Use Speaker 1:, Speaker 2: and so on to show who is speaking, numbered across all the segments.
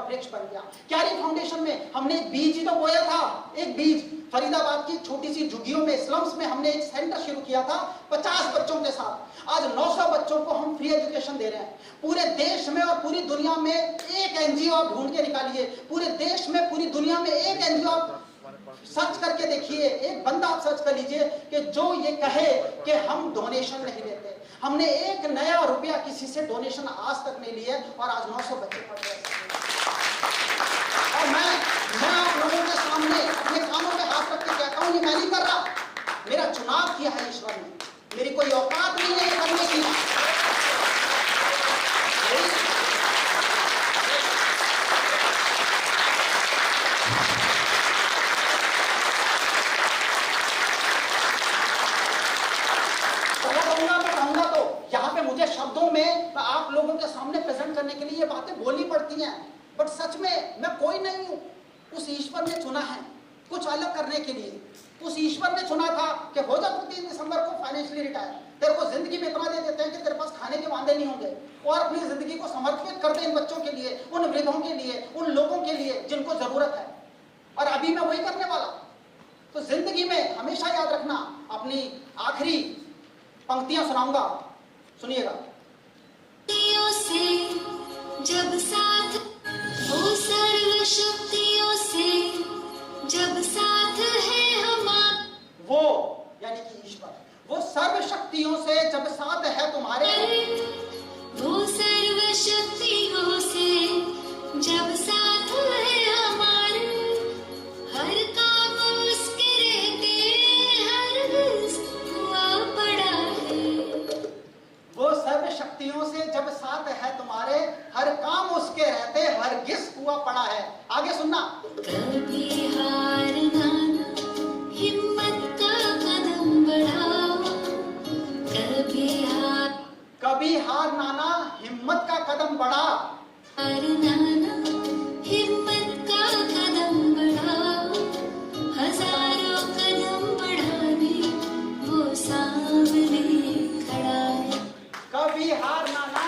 Speaker 1: वृक्ष बन गया। क्यारी फाउंडेशन में हमने एक बीज ही तो बोया था, एक बीज। फरीदाबाद की छोटी सी झुग्गियों में, स्लम्स में हमने एक सेंटर शुरू किया था 50 बच्चों के साथ। आज 900 बच्चों को हम फ्री एजुकेशन दे रहे हैं। पूरे देश में और पूरी दुनिया में एक एनजीओ आप ढूंढ के निकालिए, पूरे देश में पूरी दुनिया में एक एनजीओ आप सर्च करके देखिए, एक बंदा आप सर्च कर लीजिए कि जो ये कहे कि हम डोनेशन नहीं लेते। हमने एक नया रुपया किसी से डोनेशन आज तक नहीं लिए और आज 900 बच्चे पढ़ रहे हैं। और मैं आप लोगों के सामने अपने कानों पे हाथ रख के कहता हूं, ये मैं नहीं कर रहा, मेरा चुनाव किया है ईश्वर ने, मेरी कोई औकात नहीं है ये करने की। मुझे शब्दों में आप लोगों के सामने प्रेजेंट करने के लिए ये बातें बोलनी पड़ती हैं, बट सच में मैं कोई नहीं हूं। उस ईश्वर ने चुना है कुछ अलग करने के लिए। उस ईश्वर ने चुना था कि हो जा 3 दिसंबर को फाइनेंशियली रिटायर, तेरे को जिंदगी में इतना दे देते हैं कि तेरे पास खाने के वादे नहीं होंगे, और अपनी जिंदगी को समर्पित कर दे इन बच्चों के लिए, उन वृद्धों के लिए, उन लोगों के लिए जिनको जरूरत है। और अभी मैं वही करने वाला। तो जिंदगी में हमेशा याद रखना, अपनी आखिरी पंक्तियां सुनाऊंगा, सुनिएगा।
Speaker 2: से जब साथ हो, सर्व शक्तियों से जब साथ है हमारा,
Speaker 1: वो यानी कि ईश्वर, वो सर्व शक्तियों से जब साथ है तुम्हारे,
Speaker 2: वो सर्व शक्तियों से जब साथ है हमारे, हर काम उसके रहते हर हुआ पड़ा है।
Speaker 1: वो सर्व शक्तियों से जब साथ है तुम्हारे, हर काम उसके रहते हरगिज़ हुआ पड़ा है। आगे सुनना।
Speaker 2: कभी हारना हिम्मत का कदम बढ़ाओ,
Speaker 1: कभी हार नाना हिम्मत का कदम बढ़ा,
Speaker 2: हारना हिम्मत का कदम बढ़ाओ, हजारों कदम बढ़ाने वो सामने खड़ा है।
Speaker 1: कभी हार नाना,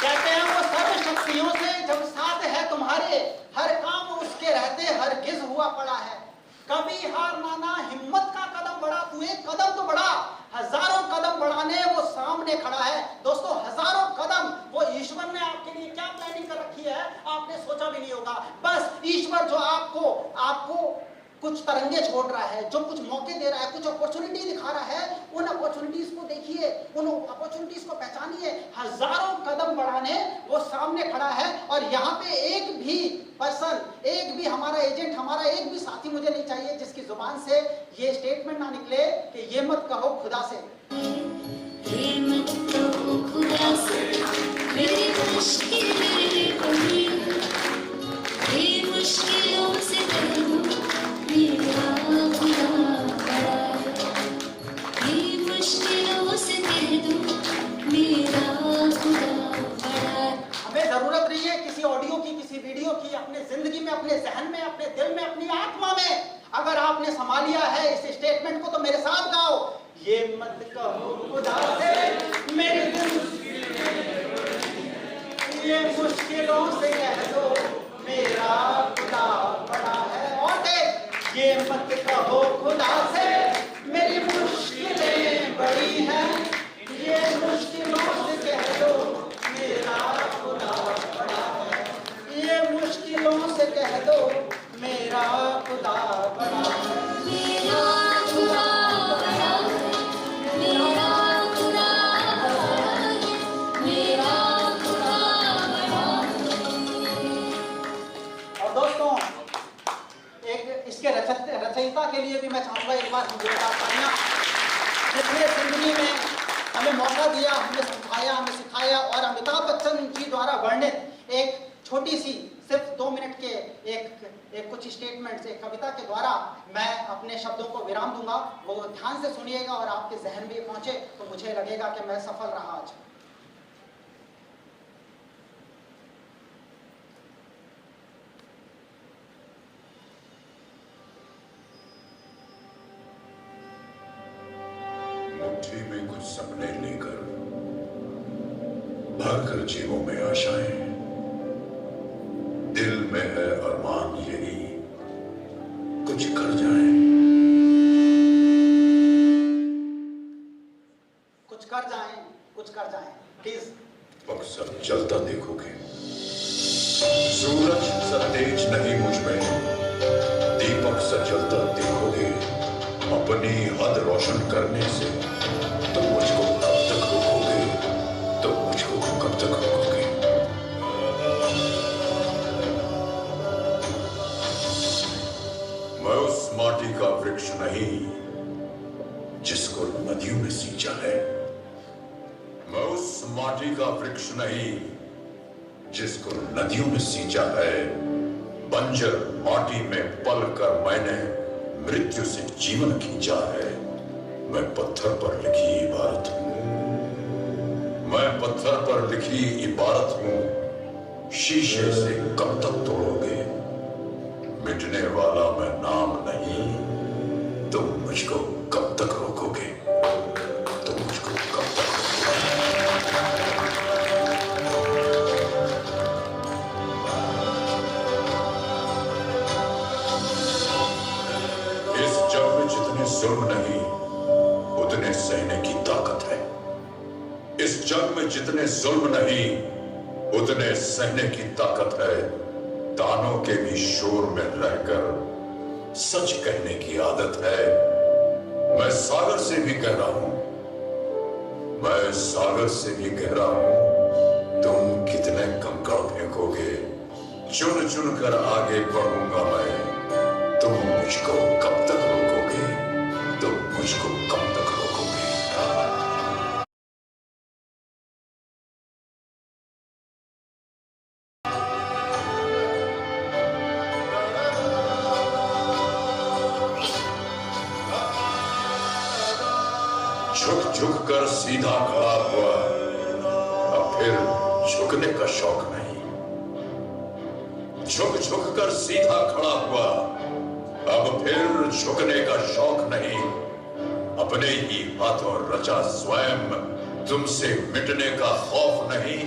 Speaker 1: कहते हैं वो सर्व शक्तियों से जब साथ है तुम्हारे, हर काम उसके रहते हरगिज़ हुआ पड़ा है। कभी हार नाना हिम्मत का कदम बढ़ा, तू एक कदम तो बढ़ा, हजारों कदम बढ़ाने वो सामने खड़ा है। दोस्तों हजारों कदम, वो ईश्वर ने आपके लिए क्या प्लानिंग कर रखी है आपने सोचा भी नहीं होगा। बस ईश्वर जो आपको कुछ तरंगे छोड़ रहा है, जो कुछ मौके दे रहा है, कुछ अपॉर्चुनिटी दिखा रहा है, उन अपॉर्चुनिटीज को देखिए, उन अपॉर्चुनिटीज को पहचानिए। हजारों कदम बढ़ाने वो सामने खड़ा है। और यहाँ पे एक भी पर्सन, एक भी हमारा एजेंट, हमारा एक भी साथी मुझे नहीं चाहिए जिसकी जुबान से ये स्टेटमेंट ना निकले कि ये मत कहो खुदा से,
Speaker 2: ये मत कहो खुदा से, मेरी मुश्किलें बड़ी, ये मुश्किलों से कह दो मेरा खुदा बड़ा है, ये मुश्किलों से कह दो मेरा खुदा बड़ा है।
Speaker 1: हमें जरूरत नहीं है किसी ऑडियो की, किसी वीडियो की। अपने जिंदगी में, अपने जहन में, अपने दिल में, अपनी आत्मा में अगर आपने संभाल लिया है इस स्टेटमेंट को तो मेरे साथ गाओ, ये मत कहो खुदा से मेरी ये मुश्किलों से कह दो मेरा खुदा बड़ा है। और देख, ये मत कहो खुदा से मेरी मुश्किलें बड़ी हैं, ये मुश्किलों से कह दो मेरा खुदा बड़ा है, ये मुश्किलों से कह दो मेरा खुदा बड़ा है,
Speaker 2: मेरा खुदा बड़ा है, मेरा खुदा बड़ा है, मेरा खुदा बड़ा है।
Speaker 1: और दोस्तों एक इसके रचयिता के लिए भी मैं चाहूंगा एक बार हम जोरदार तालियां, जिसने जिंदगी में हमें मौका दिया, हमें समझाया, हमें सिखाया। और अमिताभ बच्चन जी द्वारा वर्णित एक छोटी सी सिर्फ 2 मिनट के एक कुछ स्टेटमेंट्स, एक कविता के द्वारा मैं अपने शब्दों को विराम दूंगा। वो ध्यान से सुनिएगा और आपके जहन में पहुंचे तो मुझे लगेगा कि मैं सफल रहा आज।
Speaker 3: मुट्ठी में कुछ सपने लेकर भरकर जीवों में आशाएं, दिल में है अरमान यही कुछ कर जाए।
Speaker 1: कुछ कर जाएं, कुछ कर जाएं, प्लीज।
Speaker 3: मकसद जलता देखोगे, सूरज सा तेज नहीं मुझ में, दीपक सा जलता देखोगे। अपनी हद रोशन करने से तुम मुझको कब तक रोकोगे, तुम मुझको कब तक रोकोगे। मैं उस माटी का वृक्ष नहीं जिसको नदियों में सींचा है। मैं उस माटी का वृक्ष नहीं जिसको नदियों में सींचा है। बंजर माटी में पल कर मैंने मृत्यु से जीवन खींचा है। मैं पत्थर पर लिखी इबारत हूं, मैं पत्थर पर लिखी इबारत हूं। शीशे से कब तक तोड़ोगे, मिटने वाला मैं नाम नहीं। तुम मुझको कब तक रोकोगे, तुम मुझको कब तक इस जग में जितने जुल्म नहीं उतने सहने की ताकत है। इस जग में जितने जुल्म नहीं उतने सहने की ताकत है। तानों के भी शोर में रहकर सच कहने की आदत है। मैं सागर से भी गहरा हूं, मैं सागर से भी गहरा हूं। तुम कितने कंकड़ फेंकोगे, चुन चुन कर आगे बढ़ूंगा मैं। तुम मुझको कब तक रोकोगे, तुम मुझको कब तक रोकोगे। झुक झुक कर सीधा खड़ा हुआ, अब फिर झुकने का शौक नहीं। झुक झुक कर सीधा खड़ा हुआ, अब फिर झुकने का शौक नहीं। अपने ही हाथों रचा स्वयं, तुमसे मिटने का खौफ नहीं।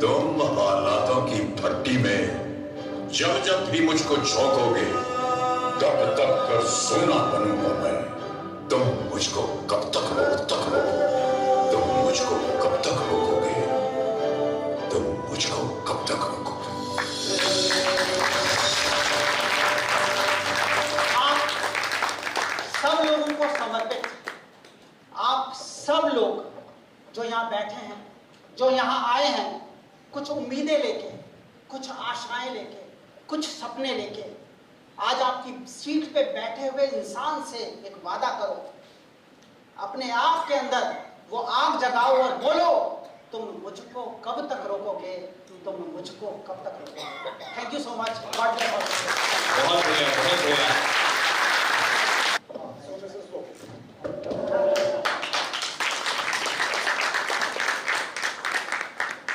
Speaker 3: तुम हालातों की भट्टी में जब जब भी मुझको झोंकोगे, तब तब कर सोना बनूंगा मैं। तुम मुझको कब तक रोको, तुम मुझको कब तक रोकोगे, तुम मुझको कब तक रोकोगे।
Speaker 1: आप सब लोगों को समर्पित, आप सब लोग जो यहाँ बैठे हैं, जो यहाँ आए हैं, कुछ उम्मीदें लेके, कुछ आशाएं लेके, कुछ सपने लेके, आज आपकी सीट पे बैठे हुए इंसान से एक वादा करो। अपने आप के अंदर वो आग जगाओ और बोलो, तुम मुझको कब तक रोकोगे, तुम मुझको कब तक रोकोगे। Thank you so much.
Speaker 4: बहुत बढ़िया, बहुत बढ़िया।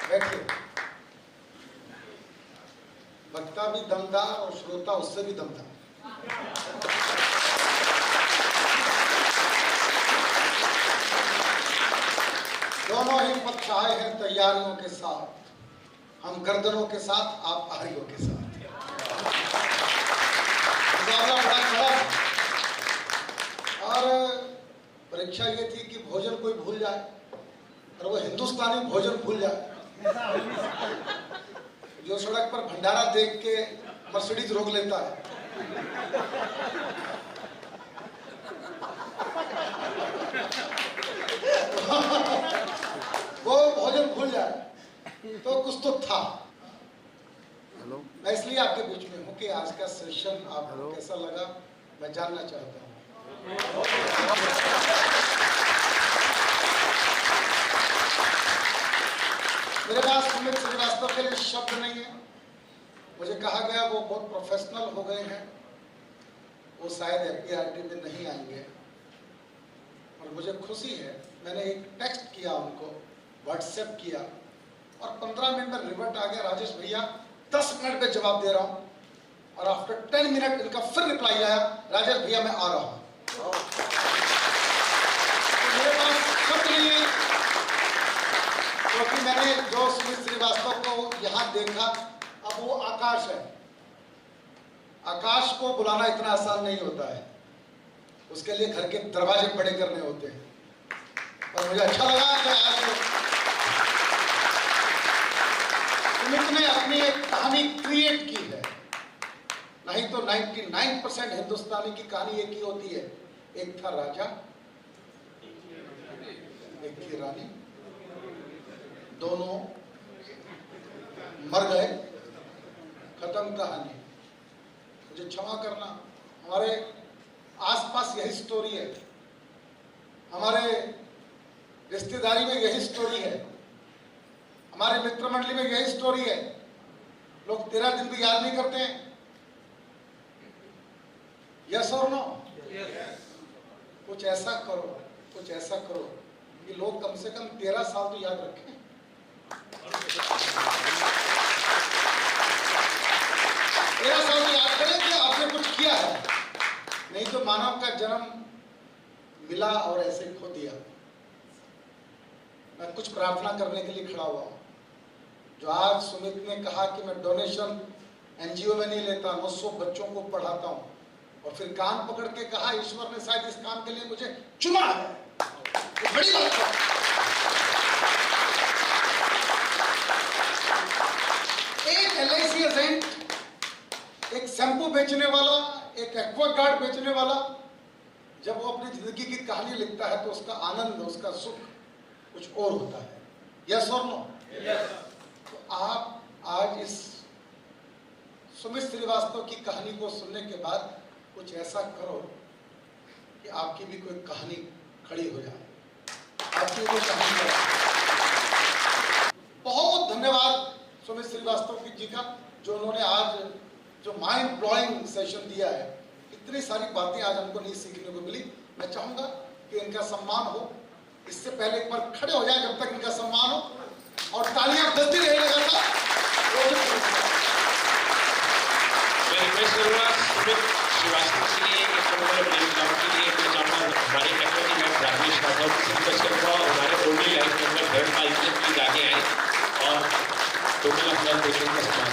Speaker 5: बैठिए। वक्ता भी दमदार और श्रोता उससे भी दमदार। दोनों ही पक्ष आए हैं तैयारियों के साथ। हम गर्दनों के साथ, आप आहारियों के साथ। मुकाबला बड़ा कड़ा है। और परीक्षा ये थी कि भोजन कोई भूल जाए और वो हिंदुस्तानी भोजन भूल जाए। जो सड़क पर भंडारा देख के मर्सिडीज रोक लेता है, वो भोजन भूल जाए तो कुछ तो था। मैं इसलिए आपके बीच में हूं कि आज का सेशन आपको कैसा लगा मैं जानना चाहता हूं। मेरे पास सुमित श्रीवास्तव के लिए शब्द नहीं है। मुझे कहा गया वो बहुत प्रोफेशनल हो गए हैं, वो शायद एफडीआरटी में नहीं आएंगे। और मुझे खुशी है, मैंने एक टेक्स्ट किया उनको, व्हाट्सएप किया और 15 मिनट में रिवर्ट आ गया, राजेश भैया 10 मिनट में जवाब दे रहा हूँ। और आफ्टर 10 मिनट इनका फिर रिप्लाई आया, राजेश भैया मैं आ रहा हूँ। तो मेरे पास शब्द नहीं है। क्योंकि मैंने जो सुमित श्रीवास्तव को यहाँ देखा, अब वो आकाश है। आकाश को बुलाना इतना आसान नहीं होता है, उसके लिए घर के दरवाजे बड़े करने होते हैं। और मुझे अच्छा लगा कि आज सुमित ने अपनी एक कहानी क्रिएट की है। नहीं तो 99% हिंदुस्तानी की कहानी एक ही होती है, एक था राजा, एक थी रानी, दोनों मर गए, खत्म कहानी। मुझे क्षमा करना, हमारे आसपास यही स्टोरी है, हमारे रिश्तेदारी में यही स्टोरी है, हमारे मित्र मंडली में यही स्टोरी है। लोग 13 दिन भी याद नहीं करते हैं। यस और नो? कुछ ऐसा करो, कुछ ऐसा करो कि लोग कम से कम 13 साल तो याद रखें। 13 साल तो याद करें कि आपने कुछ किया है, नहीं तो मानव का जन्म मिला और ऐसे खो दिया। मैं कुछ प्रार्थना करने के लिए खड़ा हुआ हूं। जो आज सुमित ने कहा कि मैं डोनेशन एनजीओ में नहीं लेता, 900 बच्चों को पढ़ाता हूं, और फिर कान पकड़ के कहा ईश्वर ने शायद इस काम के लिए मुझे चुना है, ये बड़ी बात है। एक LIC एजेंट, एक शैम्पू बेचने वाला, एक एक्वागार्ड बेचने वाला, जब वो अपनी जिंदगी की कहानी लिखता है तो उसका आनंद, उसका सुख कुछ और होता है। यस और नो? तो आप आज इस सुमित श्रीवास्तव की कहानी को सुनने के बाद कुछ ऐसा करो कि आपकी भी कोई कहानी खड़ी हो जाए, आपकी कोई कहानी हो जाए। बहुत धन्यवाद सुमित श्रीवास्तव जी का, जो उन्होंने आज जो माइंड ब्लोइंग सेशन दिया है। इतनी सारी बातें आज हमको नहीं सीखने को मिली। मैं चाहूंगा कि इनका सम्मान हो। इससे पहले एक बार खड़े हो जाए जब तक इनका सम्मान हो, और तालियां बजती रहे लगातार।
Speaker 4: मैं रिक्वेस्ट करूंगा सुमित श्रीवास्तव के लिए हमारे नेटवर्क में राजेश राठौर से रिक्वेस्ट करूंगा, और हमारे only life member 3rd 5 minute please आगे आए और टोटल अपना पेशेंट का सम्मान